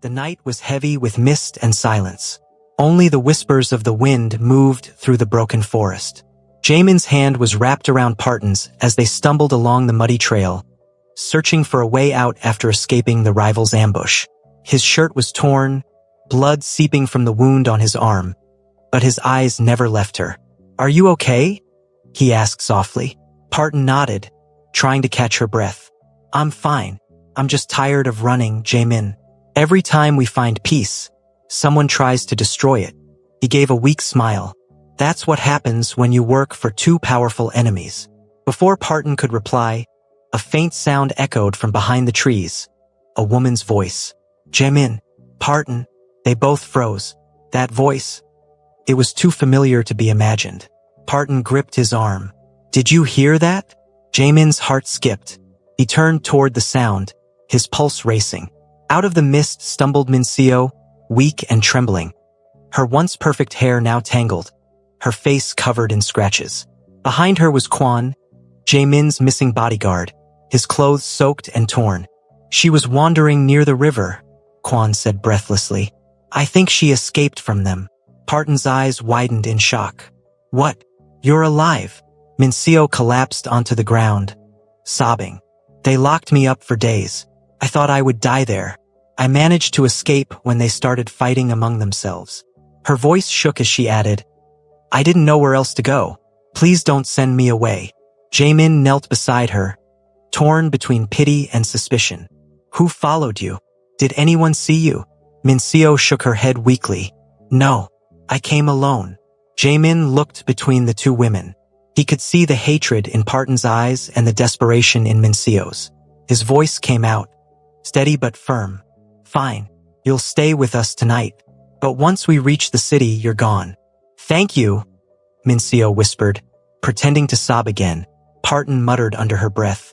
The night was heavy with mist and silence. Only the whispers of the wind moved through the broken forest. Jamin's hand was wrapped around Parton's as they stumbled along the muddy trail, searching for a way out after escaping the rival's ambush. His shirt was torn, blood seeping from the wound on his arm, but his eyes never left her. "Are you okay?" he asked softly. Parton nodded, trying to catch her breath. "I'm fine. I'm just tired of running, Jamin. Every time we find peace, someone tries to destroy it." He gave a weak smile. "That's what happens when you work for two powerful enemies." Before Parton could reply, a faint sound echoed from behind the trees. A woman's voice. "Jamin, Parton." They both froze. That voice. It was too familiar to be imagined. Parton gripped his arm. "Did you hear that?" Jamin's heart skipped. He turned toward the sound, his pulse racing. Out of the mist stumbled Mincio, weak and trembling. Her once perfect hair now tangled, her face covered in scratches. Behind her was Quan, Jamin's missing bodyguard, his clothes soaked and torn. "She was wandering near the river," Quan said breathlessly. "I think she escaped from them." Parton's eyes widened in shock. "What? You're alive?" Mincio collapsed onto the ground, sobbing. "They locked me up for days. I thought I would die there. I managed to escape when they started fighting among themselves." Her voice shook as she added, "I didn't know where else to go. Please don't send me away." Jamin knelt beside her, torn between pity and suspicion. "Who followed you? Did anyone see you?" Mincio shook her head weakly. "No, I came alone." Jamin looked between the two women. He could see the hatred in Parton's eyes and the desperation in Mincio's. His voice came out, steady but firm. "Fine, you'll stay with us tonight. But once we reach the city, you're gone." "Thank you," Mincio whispered, pretending to sob again. Parton muttered under her breath.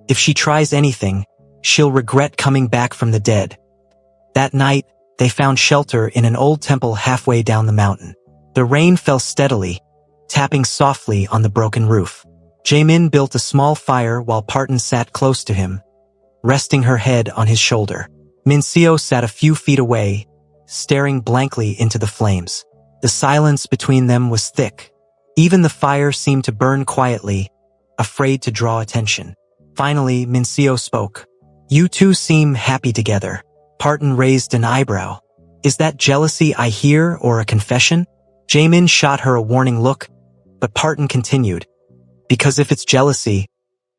"If she tries anything, she'll regret coming back from the dead." That night, they found shelter in an old temple halfway down the mountain. The rain fell steadily, tapping softly on the broken roof. Jamin built a small fire while Parton sat close to him, resting her head on his shoulder. Mincio sat a few feet away, staring blankly into the flames. The silence between them was thick. Even the fire seemed to burn quietly, afraid to draw attention. Finally, Mincio spoke. "You two seem happy together." Parton raised an eyebrow. "Is that jealousy I hear or a confession?" Jamin shot her a warning look, but Parton continued. "Because if it's jealousy,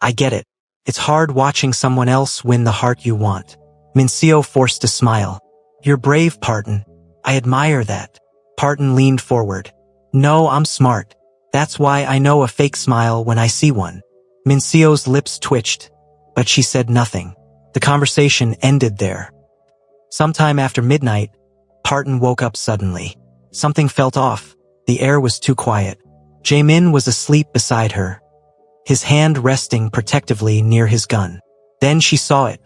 I get it. It's hard watching someone else win the heart you want." Mincio forced a smile. "You're brave, Parton. I admire that." Parton leaned forward. "No, I'm smart. That's why I know a fake smile when I see one." Mincio's lips twitched, but she said nothing. The conversation ended there. Sometime after midnight, Parton woke up suddenly. Something felt off. The air was too quiet. Jamin was asleep beside her, his hand resting protectively near his gun. Then she saw it,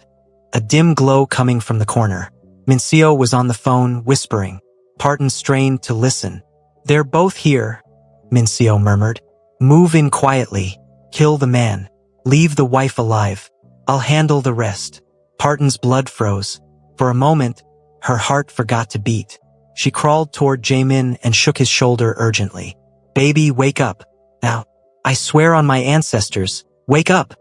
a dim glow coming from the corner. Mincio was on the phone, whispering. Parton strained to listen. "They're both here," Mincio murmured. "Move in quietly. Kill the man. Leave the wife alive. I'll handle the rest." Parton's blood froze. For a moment, her heart forgot to beat. She crawled toward Jamin and shook his shoulder urgently. "Baby, wake up. Now, I swear on my ancestors, wake up."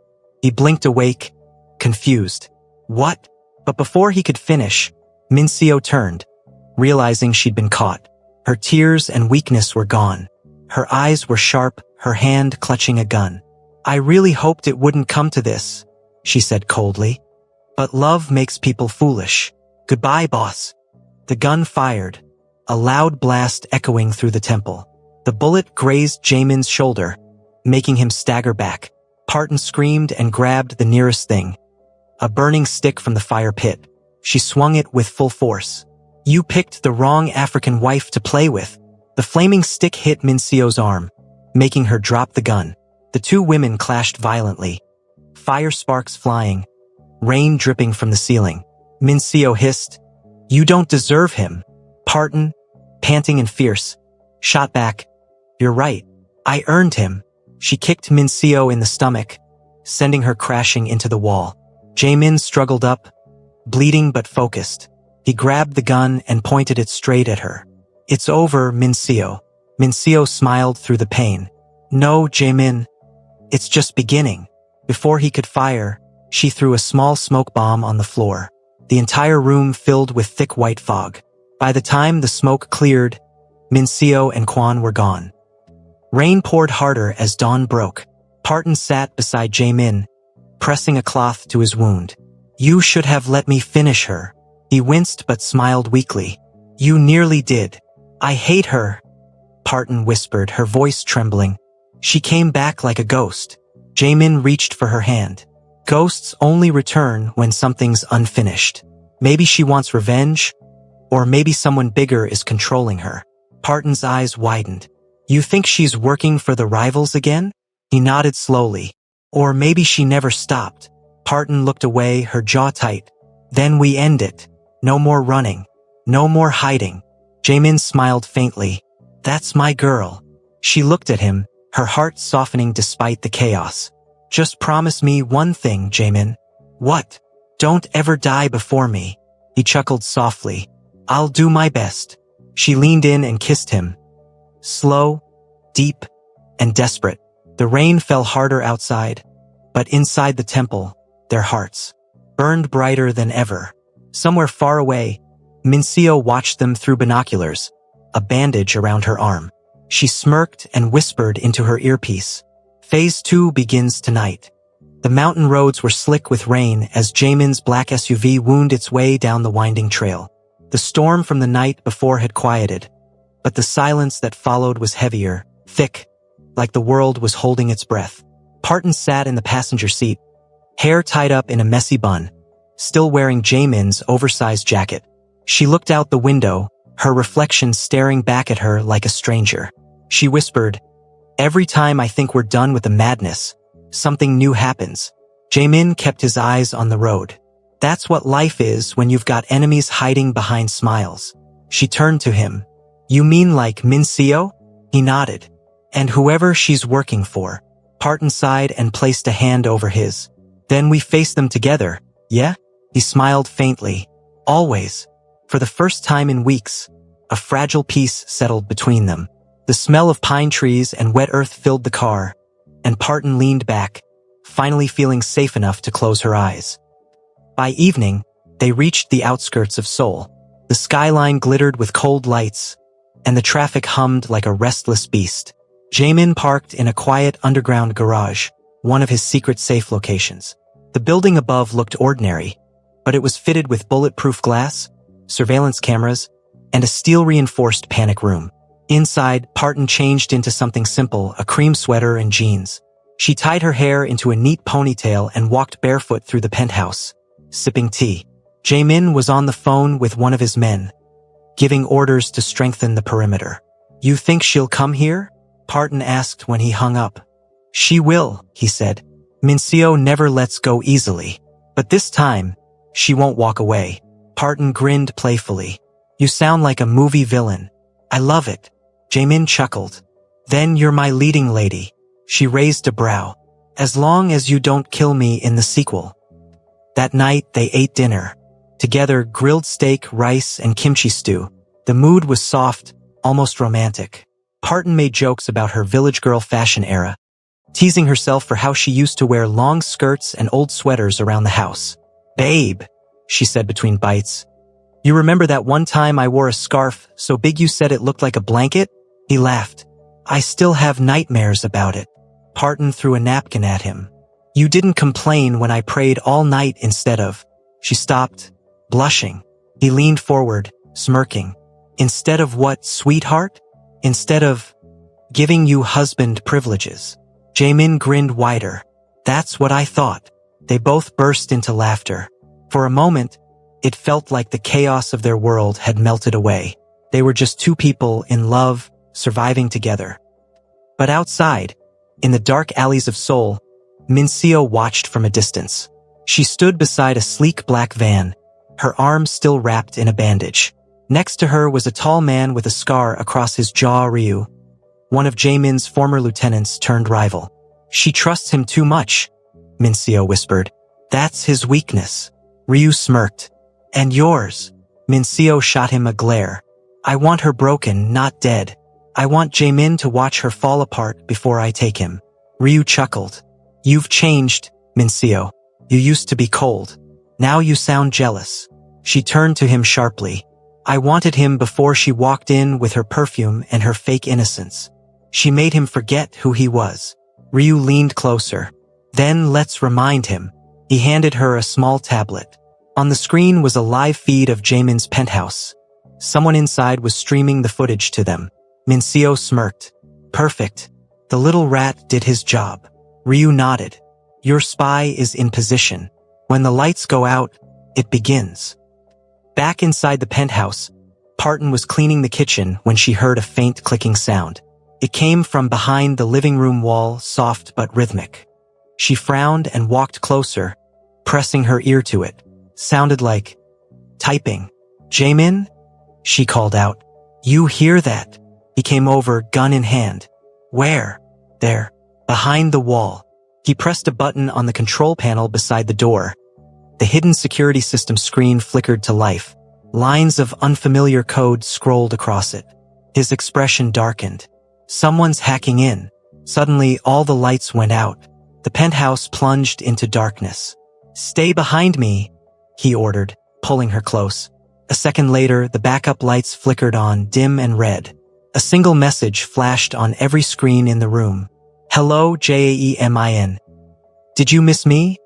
He blinked awake, confused. "What?" But before he could finish, Mincio turned, realizing she'd been caught. Her tears and weakness were gone. Her eyes were sharp, her hand clutching a gun. "I really hoped it wouldn't come to this," she said coldly. "But love makes people foolish. Goodbye, boss." The gun fired, a loud blast echoing through the temple. The bullet grazed Jamin's shoulder, making him stagger back. Parton screamed and grabbed the nearest thing, a burning stick from the fire pit. She swung it with full force. "You picked the wrong African wife to play with." The flaming stick hit Mincio's arm, making her drop the gun. The two women clashed violently, fire sparks flying, rain dripping from the ceiling. Mincio hissed, "You don't deserve him." Parton, panting and fierce, shot back, "You're right. I earned him." She kicked Mincio in the stomach, sending her crashing into the wall. Jamin struggled up, bleeding but focused. He grabbed the gun and pointed it straight at her. "It's over, Minseo." Minseo smiled through the pain. "No, Jaemin. It's just beginning." Before he could fire, she threw a small smoke bomb on the floor. The entire room filled with thick white fog. By the time the smoke cleared, Minseo and Quan were gone. Rain poured harder as dawn broke. Parton sat beside Jaemin, pressing a cloth to his wound. "You should have let me finish her." He winced but smiled weakly. "You nearly did." "I hate her," Parton whispered, her voice trembling. "She came back like a ghost." Jaemin reached for her hand. "Ghosts only return when something's unfinished. Maybe she wants revenge, or maybe someone bigger is controlling her." Parton's eyes widened. "You think she's working for the rivals again?" He nodded slowly. "Or maybe she never stopped." Parton looked away, her jaw tight. "Then we end it. No more running. No more hiding." Jaemin smiled faintly. "That's my girl." She looked at him, her heart softening despite the chaos. "Just promise me one thing, Jaemin." "What?" "Don't ever die before me." He chuckled softly. "I'll do my best." She leaned in and kissed him. Slow, deep, and desperate. The rain fell harder outside, but inside the temple, their hearts burned brighter than ever. Somewhere far away, Minseo watched them through binoculars, a bandage around her arm. She smirked and whispered into her earpiece. "Phase 2 begins tonight." The mountain roads were slick with rain as Jaemin's black SUV wound its way down the winding trail. The storm from the night before had quieted, but the silence that followed was heavier, thick, like the world was holding its breath. Parton sat in the passenger seat, hair tied up in a messy bun, still wearing Jaemin's oversized jacket. She looked out the window, her reflection staring back at her like a stranger. She whispered, "Every time I think we're done with the madness, something new happens." Jaemin kept his eyes on the road. "That's what life is when you've got enemies hiding behind smiles." She turned to him. "You mean like Minseo?" He nodded. "And whoever she's working for." Parton sighed and placed a hand over his. "Then we face them together, yeah?" He smiled faintly. "Always." For the first time in weeks, a fragile peace settled between them. The smell of pine trees and wet earth filled the car, and Parton leaned back, finally feeling safe enough to close her eyes. By evening, they reached the outskirts of Seoul. The skyline glittered with cold lights, and the traffic hummed like a restless beast. Jaemin parked in a quiet underground garage, one of his secret safe locations. The building above looked ordinary, but it was fitted with bulletproof glass, surveillance cameras, and a steel-reinforced panic room. Inside, Parton changed into something simple, a cream sweater and jeans. She tied her hair into a neat ponytail and walked barefoot through the penthouse, sipping tea. Jaemin was on the phone with one of his men, giving orders to strengthen the perimeter. "You think she'll come here?" Parton asked when he hung up. "She will," he said. "Minseo never lets go easily. But this time, she won't walk away." Parton grinned playfully. "You sound like a movie villain." "I love it." Jaemin chuckled. "Then you're my leading lady." She raised a brow. "As long as you don't kill me in the sequel." That night, they ate dinner. Together, grilled steak, rice, and kimchi stew. The mood was soft, almost romantic. Parton made jokes about her village girl fashion era, teasing herself for how she used to wear long skirts and old sweaters around the house. "Babe," she said between bites. "You remember that one time I wore a scarf so big you said it looked like a blanket?" He laughed. "I still have nightmares about it." Parton threw a napkin at him. "You didn't complain when I prayed all night instead of..." She stopped, blushing. He leaned forward, smirking. "Instead of what, sweetheart?" "Instead of giving you husband privileges." Jaemin grinned wider. "That's what I thought." They both burst into laughter. For a moment, it felt like the chaos of their world had melted away. They were just two people in love, surviving together. But outside, in the dark alleys of Seoul, Minseo watched from a distance. She stood beside a sleek black van, her arm still wrapped in a bandage. Next to her was a tall man with a scar across his jaw, Ryu, one of Jaemin's former lieutenants turned rival. "She trusts him too much," Minseo whispered. "That's his weakness." Ryu smirked. "And yours?" Mincio shot him a glare. I want her broken, not dead. I want Jaemin to watch her fall apart before I take him. Ryu chuckled. You've changed, Mincio. You used to be cold. Now you sound jealous. She turned to him sharply. I wanted him before she walked in with her perfume and her fake innocence. She made him forget who he was. Ryu leaned closer. Then let's remind him. He handed her a small tablet. On the screen was a live feed of Jaemin's penthouse. Someone inside was streaming the footage to them. Mincio smirked. Perfect. The little rat did his job. Ryu nodded. Your spy is in position. When the lights go out, it begins. Back inside the penthouse, Parton was cleaning the kitchen when she heard a faint clicking sound. It came from behind the living room wall, soft but rhythmic. She frowned and walked closer, pressing her ear to it. Sounded like typing. Jaemin? She called out. You hear that? He came over, gun in hand. Where? There. Behind the wall. He pressed a button on the control panel beside the door. The hidden security system screen flickered to life. Lines of unfamiliar code scrolled across it. His expression darkened. Someone's hacking in. Suddenly, all the lights went out. The penthouse plunged into darkness. Stay behind me, he ordered, pulling her close. A second later, the backup lights flickered on, dim and red. A single message flashed on every screen in the room. Hello, Jaemin. Did you miss me?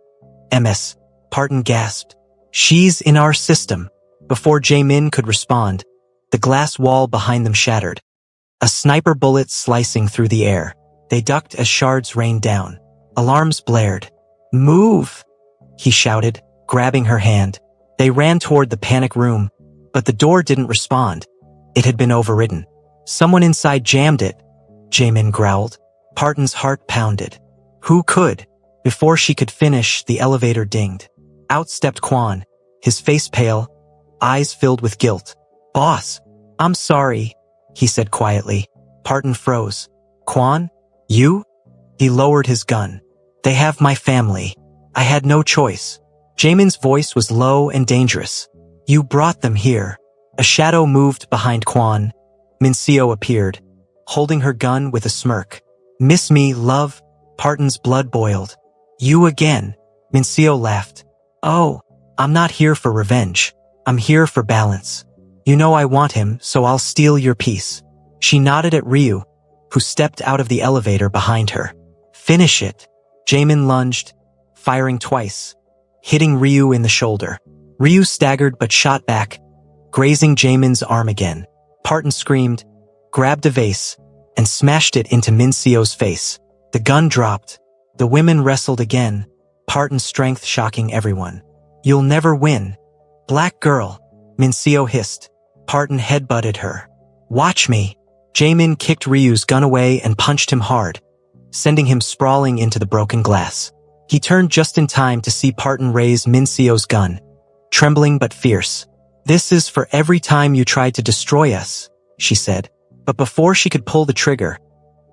MS. Parton gasped. She's in our system. Before Jaemin could respond, the glass wall behind them shattered. A sniper bullet slicing through the air. They ducked as shards rained down. Alarms blared. Move! He shouted, grabbing her hand. They ran toward the panic room, but the door didn't respond. It had been overridden. Someone inside jammed it, Jaemin growled. Parton's heart pounded. Who could? Before she could finish, the elevator dinged. Out stepped Quan, his face pale, eyes filled with guilt. Boss, I'm sorry, he said quietly. Parton froze. Quan? You? He lowered his gun. They have my family. I had no choice. Jaemin's voice was low and dangerous. You brought them here. A shadow moved behind Quan. Mincio appeared, holding her gun with a smirk. Miss me, love? Parton's blood boiled. You again. Mincio laughed. Oh, I'm not here for revenge. I'm here for balance. You know I want him, so I'll steal your peace. She nodded at Ryu, who stepped out of the elevator behind her. Finish it. Jaemin lunged, firing twice, hitting Ryu in the shoulder. Ryu staggered but shot back, grazing Jaemin's arm again. Parton screamed, grabbed a vase, and smashed it into Mincio's face. The gun dropped. The women wrestled again, Parton's strength shocking everyone. You'll never win. Black girl, Mincio hissed. Parton headbutted her. Watch me. Jaemin kicked Ryu's gun away and punched him hard, sending him sprawling into the broken glass. He turned just in time to see Parton raise Mincio's gun, trembling but fierce. This is for every time you tried to destroy us, she said. But before she could pull the trigger,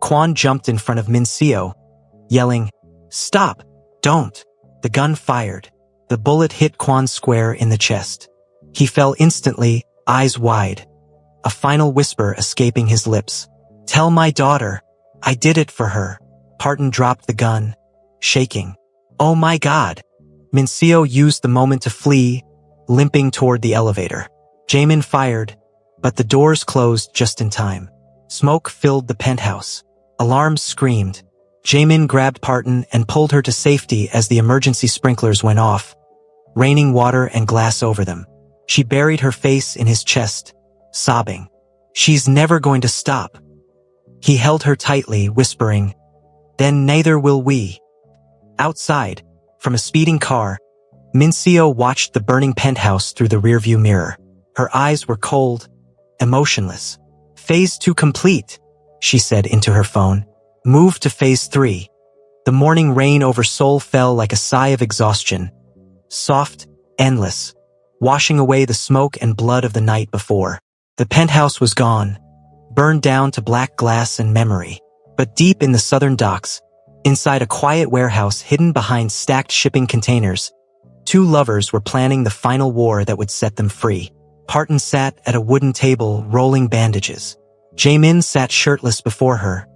Quan jumped in front of Mincio, yelling, Stop! Don't! The gun fired. The bullet hit Quan square in the chest. He fell instantly, eyes wide, a final whisper escaping his lips. Tell my daughter, I did it for her. Parton dropped the gun, shaking. Oh my God! Mincio used the moment to flee, limping toward the elevator. Jaemin fired, but the doors closed just in time. Smoke filled the penthouse. Alarms screamed. Jaemin grabbed Parton and pulled her to safety as the emergency sprinklers went off, raining water and glass over them. She buried her face in his chest, sobbing. She's never going to stop. He held her tightly, whispering, Then neither will we. Outside, from a speeding car, Mincio watched the burning penthouse through the rearview mirror. Her eyes were cold, emotionless. Phase 2 complete, she said into her phone. Move to Phase 3. The morning rain over Seoul fell like a sigh of exhaustion, soft, endless, washing away the smoke and blood of the night before. The penthouse was gone, burned down to black glass and memory. But deep in the southern docks, inside a quiet warehouse hidden behind stacked shipping containers, two lovers were planning the final war that would set them free. Parton sat at a wooden table rolling bandages. Jaemin sat shirtless before her,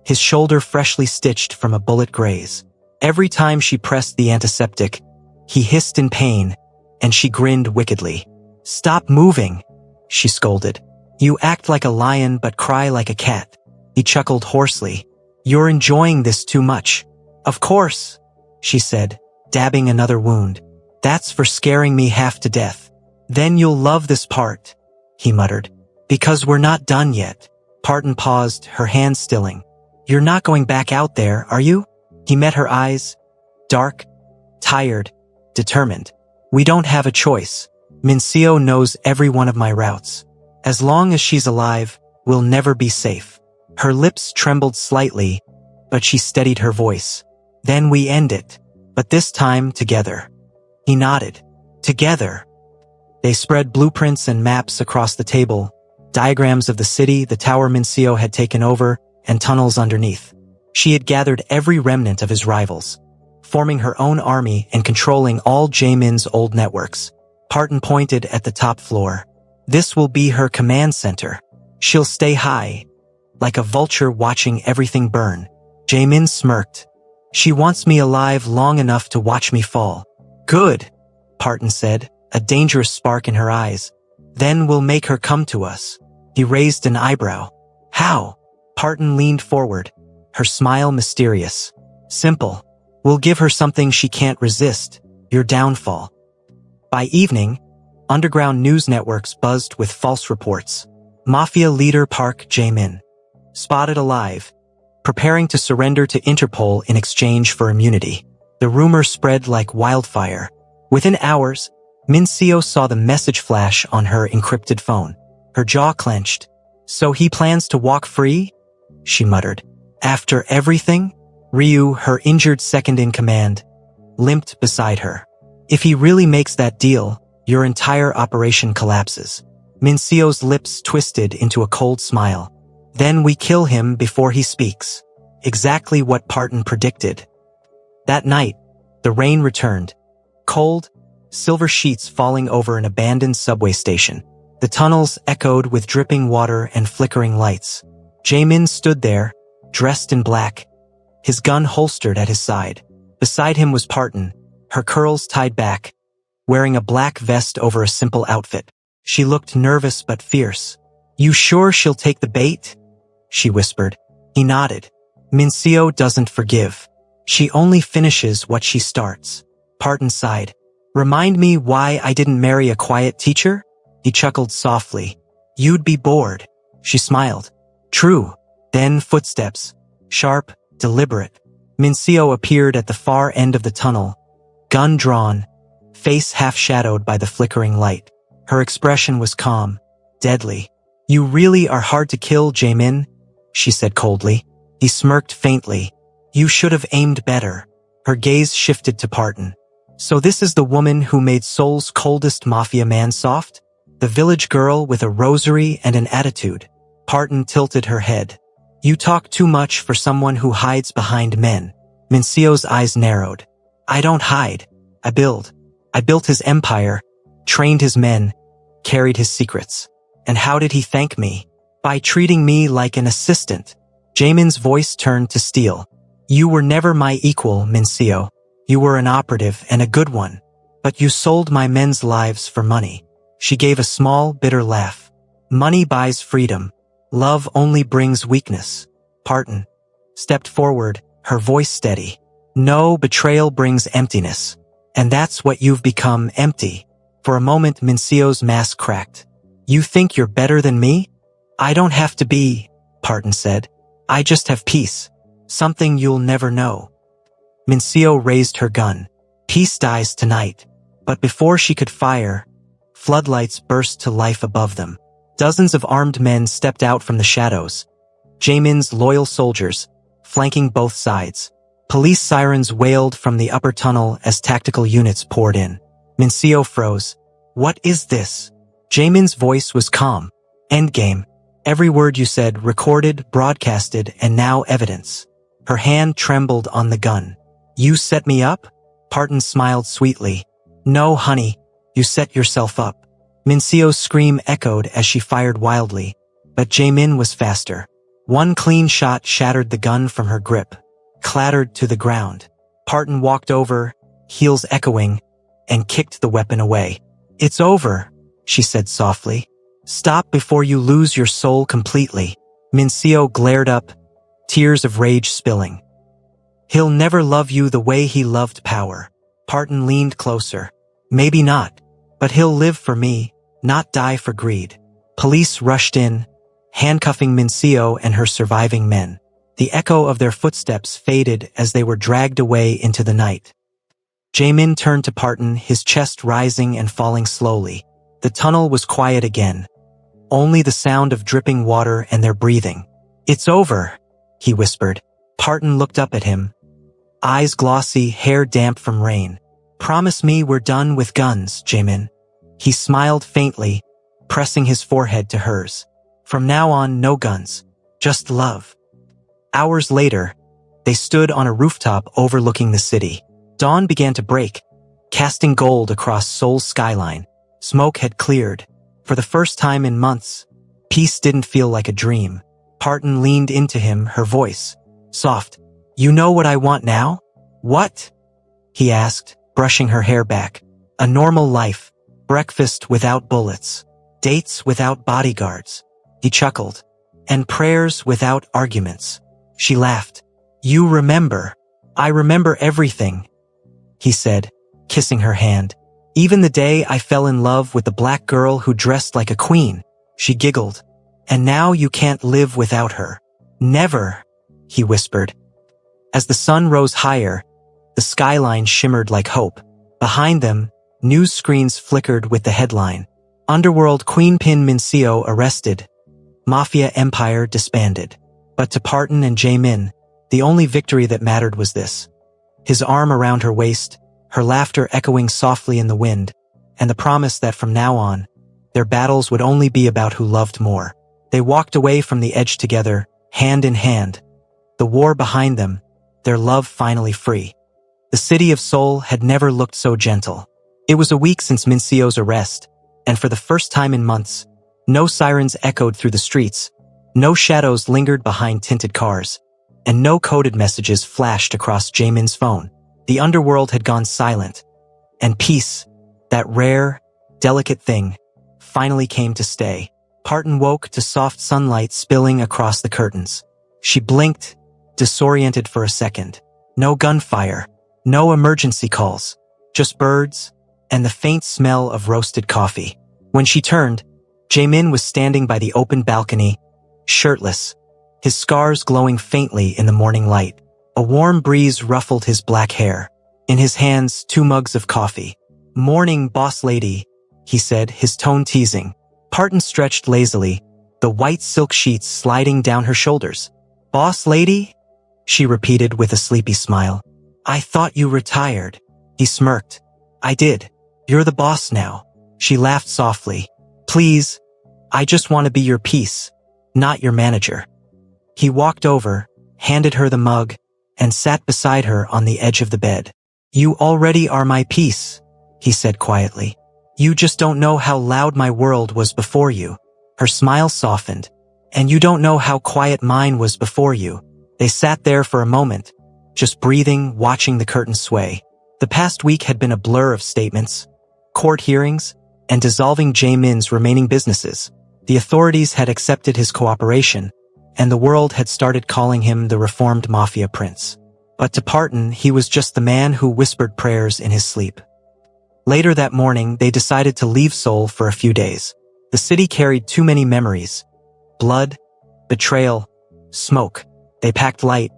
his shoulder freshly stitched from a bullet graze. Every time she pressed the antiseptic, he hissed in pain, and she grinned wickedly. "Stop moving," she scolded. "You act like a lion but cry like a cat." He chuckled hoarsely. "You're enjoying this too much." "Of course," she said, dabbing another wound. "That's for scaring me half to death." "Then you'll love this part," he muttered. "Because we're not done yet." Parton paused, her hand stilling. "You're not going back out there, are you?" He met her eyes, dark, tired, determined. "We don't have a choice. Mincio knows every one of my routes. As long as she's alive, we'll never be safe." Her lips trembled slightly, but she steadied her voice. "Then we end it, but this time together." He nodded. "Together." They spread blueprints and maps across the table, diagrams of the city the tower Mincio had taken over, and tunnels underneath. She had gathered every remnant of his rivals, forming her own army and controlling all Jaemin's old networks. Parton pointed at the top floor. "This will be her command center. She'll stay high, like a vulture watching everything burn." Jaemin smirked. "She wants me alive long enough to watch me fall." "Good," Parton said, a dangerous spark in her eyes. "Then we'll make her come to us." He raised an eyebrow. "How?" Parton leaned forward, her smile mysterious. "Simple. We'll give her something she can't resist, your downfall." By evening, underground news networks buzzed with false reports. Mafia leader Park Jaemin, spotted alive, preparing to surrender to Interpol in exchange for immunity. The rumor spread like wildfire. Within hours, Mincio saw the message flash on her encrypted phone. Her jaw clenched. "So he plans to walk free?" she muttered. "After everything?" Ryu, her injured second-in-command, limped beside her. "If he really makes that deal, your entire operation collapses." Mincio's lips twisted into a cold smile. "Then we kill him before he speaks." Exactly what Parton predicted. That night, the rain returned. Cold, silver sheets falling over an abandoned subway station. The tunnels echoed with dripping water and flickering lights. Jaemin stood there, dressed in black, his gun holstered at his side. Beside him was Parton, her curls tied back, wearing a black vest over a simple outfit. She looked nervous but fierce. "You sure she'll take the bait?" she whispered. He nodded. "Mincio doesn't forgive. She only finishes what she starts." Parton sighed. "Remind me why I didn't marry a quiet teacher?" He chuckled softly. "You'd be bored." She smiled. "True." Then footsteps. Sharp, deliberate. Mincio appeared at the far end of the tunnel, gun drawn, face half-shadowed by the flickering light. Her expression was calm, deadly. "You really are hard to kill, Jaemin," she said coldly. He smirked faintly. "You should have aimed better." Her gaze shifted to Parton. "So this is the woman who made Seoul's coldest mafia man soft? The village girl with a rosary and an attitude." Parton tilted her head. "You talk too much for someone who hides behind men." Mincio's eyes narrowed. "I don't hide. I build. I built his empire, trained his men, carried his secrets. And how did he thank me? By treating me like an assistant." Jaemin's voice turned to steel. "You were never my equal, Mincio. You were an operative and a good one. But you sold my men's lives for money." She gave a small, bitter laugh. "Money buys freedom. Love only brings weakness." Parton stepped forward, her voice steady. "No, betrayal brings emptiness. And that's what you've become, empty." For a moment, Mincio's mask cracked. "You think you're better than me?" "I don't have to be," Parton said. "I just have peace. Something you'll never know." Mincio raised her gun. "Peace dies tonight." But before she could fire, floodlights burst to life above them. Dozens of armed men stepped out from the shadows. Jaemin's loyal soldiers, flanking both sides. Police sirens wailed from the upper tunnel as tactical units poured in. Mincio froze. "What is this?" Jaemin's voice was calm. "Endgame. Every word you said, recorded, broadcasted, and now evidence." Her hand trembled on the gun. "You set me up?" Parton smiled sweetly. "No, honey. You set yourself up. Minseo's scream echoed as she fired wildly, but Jaemin was faster. One clean shot shattered the gun from her grip, clattered to the ground. Parton walked over, heels echoing, and kicked the weapon away. "It's over," she said softly. "Stop before you lose your soul completely." Minseo glared up, tears of rage spilling. "He'll never love you the way he loved power." Parton leaned closer. "Maybe not, but he'll live for me, not die for greed." Police rushed in, handcuffing Minseo and her surviving men. The echo of their footsteps faded as they were dragged away into the night. Jaemin turned to Parton, his chest rising and falling slowly. The tunnel was quiet again. Only the sound of dripping water and their breathing. "It's over," he whispered. Parton looked up at him, eyes glossy, hair damp from rain. "Promise me we're done with guns, Jaemin." He smiled faintly, pressing his forehead to hers. "From now on, no guns, just love." Hours later, they stood on a rooftop overlooking the city. Dawn began to break, casting gold across Seoul's skyline. Smoke had cleared. For the first time in months, peace didn't feel like a dream. Parton leaned into him, her voice soft. "You know what I want now?" "What?" he asked, brushing her hair back. "A normal life. Breakfast without bullets. Dates without bodyguards." He chuckled. "And prayers without arguments." She laughed. "You remember." "I remember everything," he said, kissing her hand. "Even the day I fell in love with the black girl who dressed like a queen." She giggled. "And now you can't live without her." "Never," he whispered. As the sun rose higher, the skyline shimmered like hope. Behind them, news screens flickered with the headline, "Underworld Queenpin Minseo arrested. Mafia empire disbanded." But to Parton and Jaemin, the only victory that mattered was this. His arm around her waist, her laughter echoing softly in the wind, and the promise that from now on, their battles would only be about who loved more. They walked away from the edge together, hand in hand. The war behind them, their love finally free. The city of Seoul had never looked so gentle. It was a week since Minseo's arrest, and for the first time in months, no sirens echoed through the streets, no shadows lingered behind tinted cars, and no coded messages flashed across Jaemin's phone. The underworld had gone silent, and peace, that rare, delicate thing, finally came to stay. Parton woke to soft sunlight spilling across the curtains. She blinked, disoriented for a second. No gunfire, no emergency calls, just birds and the faint smell of roasted coffee. When she turned, Jaemin was standing by the open balcony, shirtless, his scars glowing faintly in the morning light. A warm breeze ruffled his black hair. In his hands, 2 mugs of coffee. "Morning, boss lady," he said, his tone teasing. Parton stretched lazily, the white silk sheets sliding down her shoulders. "Boss lady?" she repeated with a sleepy smile. "I thought you retired." He smirked. "I did. You're the boss now." She laughed softly. "Please, I just want to be your piece, not your manager." He walked over, handed her the mug, and sat beside her on the edge of the bed. "You already are my piece," he said quietly. "You just don't know how loud my world was before you." Her smile softened. "And you don't know how quiet mine was before you." They sat there for a moment, just breathing, watching the curtains sway. The past week had been a blur of statements, court hearings, and dissolving Jaemin's remaining businesses. The authorities had accepted his cooperation, and the world had started calling him the reformed Mafia prince. But to Parton, he was just the man who whispered prayers in his sleep. Later that morning, they decided to leave Seoul for a few days. The city carried too many memories. Blood, betrayal, smoke. They packed light,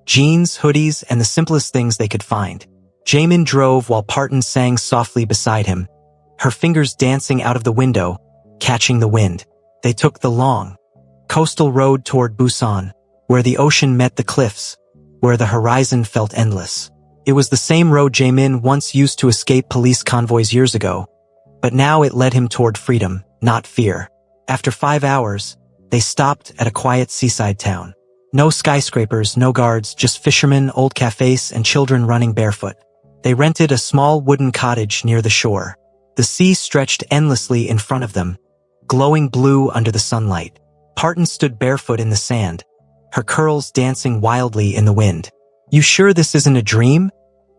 jeans, hoodies, and the simplest things they could find. Jaemin drove while Parton sang softly beside him, her fingers dancing out of the window, catching the wind. They took the long, coastal road toward Busan, where the ocean met the cliffs, where the horizon felt endless. It was the same road Jaemin once used to escape police convoys years ago, but now it led him toward freedom, not fear. After 5 hours, they stopped at a quiet seaside town. No skyscrapers, no guards, just fishermen, old cafes, and children running barefoot. They rented a small wooden cottage near the shore. The sea stretched endlessly in front of them, glowing blue under the sunlight. Parton stood barefoot in the sand, her curls dancing wildly in the wind. "You sure this isn't a dream?"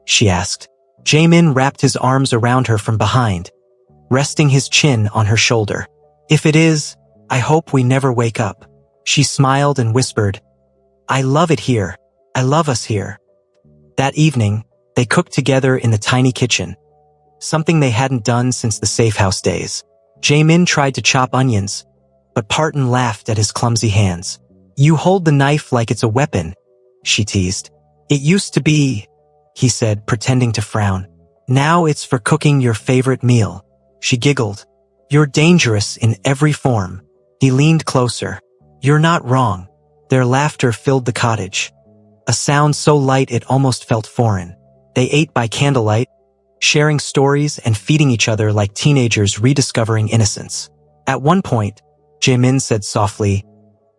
she asked. Jaemin wrapped his arms around her from behind, resting his chin on her shoulder. "If it is, I hope we never wake up." She smiled and whispered, "I love it here. I love us here." That evening, they cooked together in the tiny kitchen, something they hadn't done since the safe house days. Jaemin tried to chop onions, but Parton laughed at his clumsy hands. "You hold the knife like it's a weapon," she teased. "It used to be," he said, pretending to frown. "Now it's for cooking your favorite meal." She giggled. "You're dangerous in every form." He leaned closer. "You're not wrong." Their laughter filled the cottage, a sound so light it almost felt foreign. They ate by candlelight, sharing stories and feeding each other like teenagers rediscovering innocence. At one point, Jaemin said softly,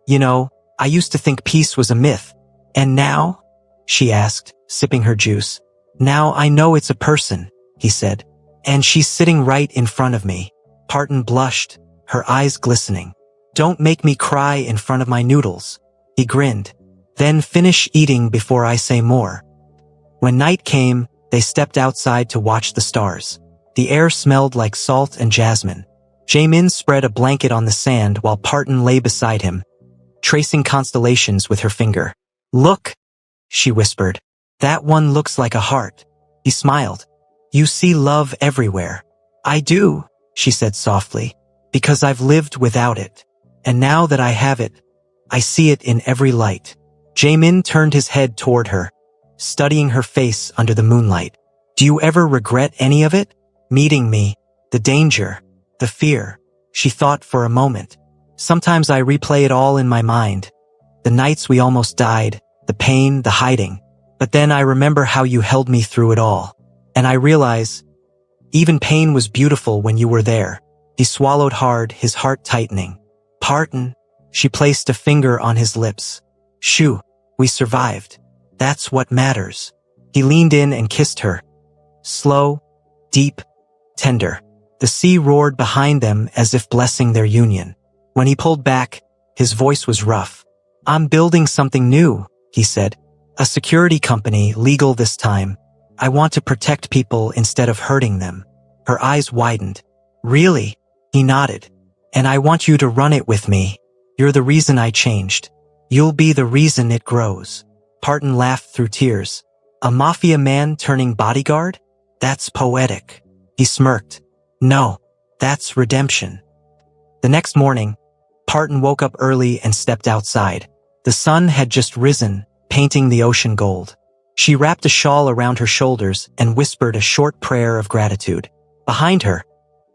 "You know, I used to think peace was a myth. And now?" she asked, sipping her juice. "Now I know it's a person," he said. "And she's sitting right in front of me." Parton blushed, her eyes glistening. "Don't make me cry in front of my noodles." He grinned. "Then finish eating before I say more." When night came, they stepped outside to watch the stars. The air smelled like salt and jasmine. Jaemin spread a blanket on the sand while Parton lay beside him, tracing constellations with her finger. "Look," she whispered. "That one looks like a heart." He smiled. "You see love everywhere." "I do," she said softly, "because I've lived without it. And now that I have it, I see it in every light." Jaemin turned his head toward her, studying her face under the moonlight. "Do you ever regret any of it? Meeting me, the danger, the fear?" She thought for a moment. "Sometimes I replay it all in my mind. The nights we almost died, the pain, the hiding. But then I remember how you held me through it all. And I realize, even pain was beautiful when you were there." He swallowed hard, his heart tightening. "Parton," she placed a finger on his lips. "Shoo, we survived. That's what matters." He leaned in and kissed her. Slow, deep, tender. The sea roared behind them as if blessing their union. When he pulled back, his voice was rough. "I'm building something new," he said. "A security company, legal this time. I want to protect people instead of hurting them." Her eyes widened. "Really?" He nodded. "And I want you to run it with me. You're the reason I changed. You'll be the reason it grows." Parton laughed through tears. "A mafia man turning bodyguard? That's poetic." He smirked. "No, that's redemption." The next morning, Parton woke up early and stepped outside. The sun had just risen, painting the ocean gold. She wrapped a shawl around her shoulders and whispered a short prayer of gratitude. Behind her,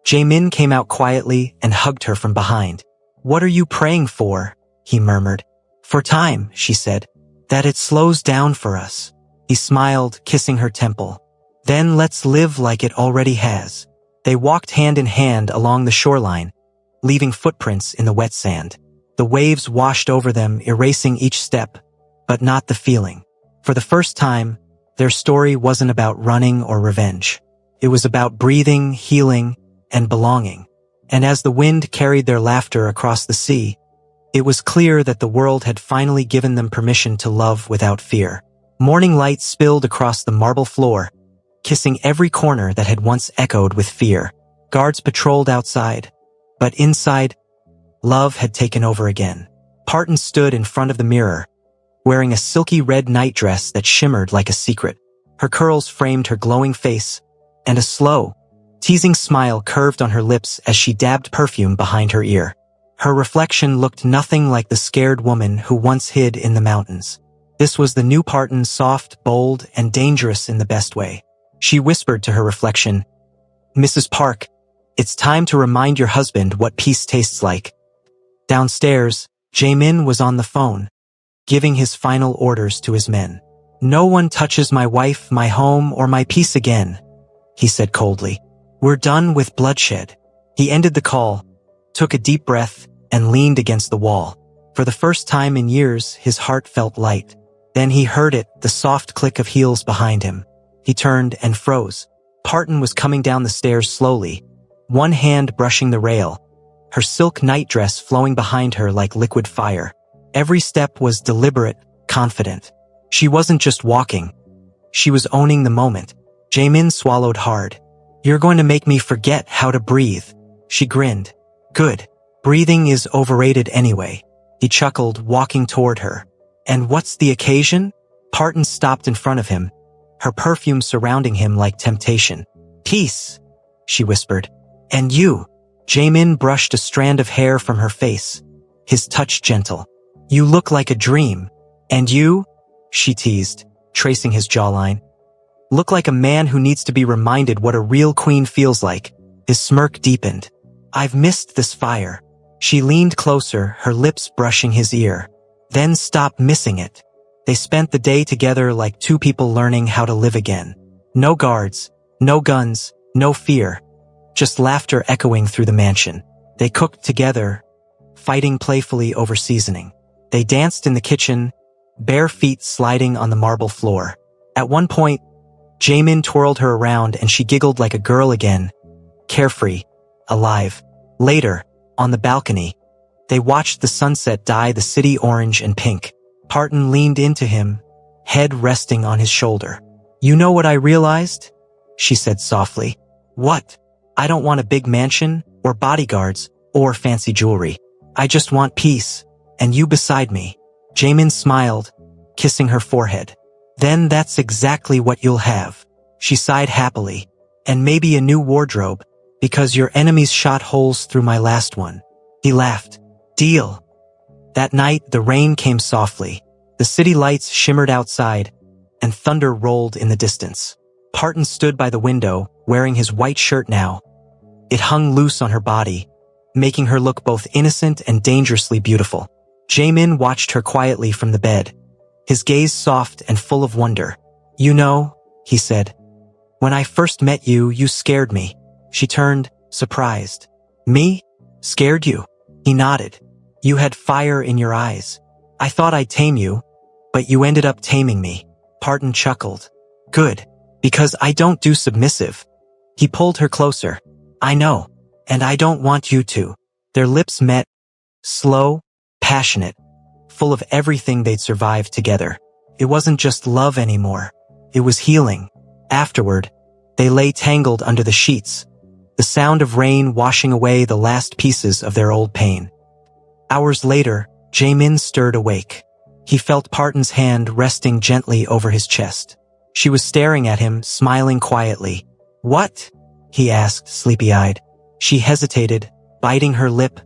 Jaemin came out quietly and hugged her from behind. "What are you praying for?" he murmured. "For time," she said. "That it slows down for us." He smiled, kissing her temple. "Then let's live like it already has." They walked hand in hand along the shoreline, leaving footprints in the wet sand. The waves washed over them, erasing each step, but not the feeling. For the first time, their story wasn't about running or revenge. It was about breathing, healing, and belonging. And as the wind carried their laughter across the sea, it was clear that the world had finally given them permission to love without fear. Morning light spilled across the marble floor, kissing every corner that had once echoed with fear. Guards patrolled outside, but inside, love had taken over again. Parton stood in front of the mirror, wearing a silky red nightdress that shimmered like a secret. Her curls framed her glowing face, and a slow, teasing smile curved on her lips as she dabbed perfume behind her ear. Her reflection looked nothing like the scared woman who once hid in the mountains. This was the new Parton, soft, bold, and dangerous in the best way. She whispered to her reflection, "Mrs. Park, it's time to remind your husband what peace tastes like." Downstairs, Jaemin was on the phone, giving his final orders to his men. "No one touches my wife, my home, or my peace again," he said coldly. "We're done with bloodshed." He ended the call, took a deep breath, and leaned against the wall. For the first time in years, his heart felt light. Then he heard it, the soft click of heels behind him. He turned and froze. Parton was coming down the stairs slowly, one hand brushing the rail, her silk nightdress flowing behind her like liquid fire. Every step was deliberate, confident. She wasn't just walking. She was owning the moment. Jaemin swallowed hard. "You're going to make me forget how to breathe." She grinned. "Good. Breathing is overrated anyway." He chuckled, walking toward her. "And what's the occasion?" Parton stopped in front of him, her perfume surrounding him like temptation. "Peace," she whispered. "And you?" Jaemin brushed a strand of hair from her face, his touch gentle. "You look like a dream." "And you?" she teased, tracing his jawline. "Look like a man who needs to be reminded what a real queen feels like." His smirk deepened. "I've missed this fire." She leaned closer, her lips brushing his ear. "Then stop missing it." They spent the day together like two people learning how to live again. No guards, no guns, no fear. Just laughter echoing through the mansion. They cooked together, fighting playfully over seasoning. They danced in the kitchen, bare feet sliding on the marble floor. At one point, Jaemin twirled her around and she giggled like a girl again, carefree, alive. Later, on the balcony, they watched the sunset dye the city orange and pink. Parton leaned into him, head resting on his shoulder. "You know what I realized?" she said softly. "What?" "I don't want a big mansion, or bodyguards, or fancy jewelry. I just want peace, and you beside me." Jaemin smiled, kissing her forehead. "Then that's exactly what you'll have." She sighed happily. "And maybe a new wardrobe, because your enemies shot holes through my last one." He laughed. "Deal." That night, the rain came softly. The city lights shimmered outside, and thunder rolled in the distance. Parton stood by the window, wearing his white shirt now. It hung loose on her body, making her look both innocent and dangerously beautiful. Jaemin watched her quietly from the bed, his gaze soft and full of wonder. "You know," he said, "when I first met you, you scared me." She turned, surprised. "Me? Scared you?" He nodded. "You had fire in your eyes. I thought I'd tame you, but you ended up taming me." Parton chuckled. "Good, because I don't do submissive." He pulled her closer. "I know, and I don't want you to." Their lips met, slow, passionate, full of everything they'd survived together. It wasn't just love anymore. It was healing. Afterward, they lay tangled under the sheets, the sound of rain washing away the last pieces of their old pain. Hours later, Jaemin stirred awake. He felt Parton's hand resting gently over his chest. She was staring at him, smiling quietly. "What?" he asked, sleepy-eyed. She hesitated, biting her lip,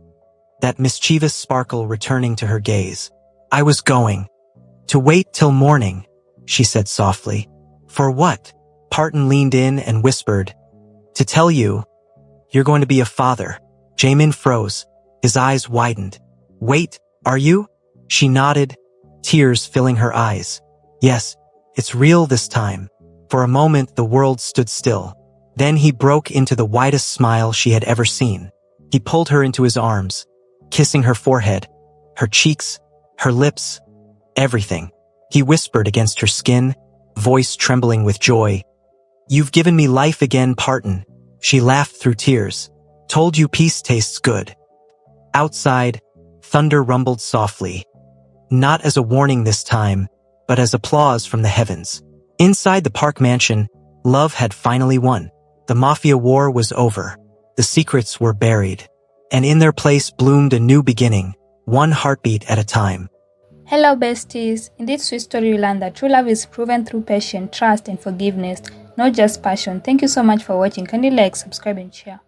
that mischievous sparkle returning to her gaze. "I was going to wait till morning," she said softly. "For what?" Parton leaned in and whispered, "To tell you, you're going to be a father." Jaemin froze, his eyes widened. "Wait, are you?" She nodded, tears filling her eyes. "Yes, it's real this time." For a moment, the world stood still. Then he broke into the widest smile she had ever seen. He pulled her into his arms, kissing her forehead, her cheeks, her lips, everything. He whispered against her skin, voice trembling with joy. "You've given me life again, Parton." She laughed through tears. "Told you peace tastes good." Outside, thunder rumbled softly, not as a warning this time, but as applause from the heavens. Inside the Park mansion, love had finally won. The Mafia war was over. The secrets were buried. And in their place bloomed a new beginning, one heartbeat at a time. Hello besties, in this sweet story you learn that true love is proven through patience, trust and forgiveness, not just passion. Thank you so much for watching. Kindly like, subscribe and share.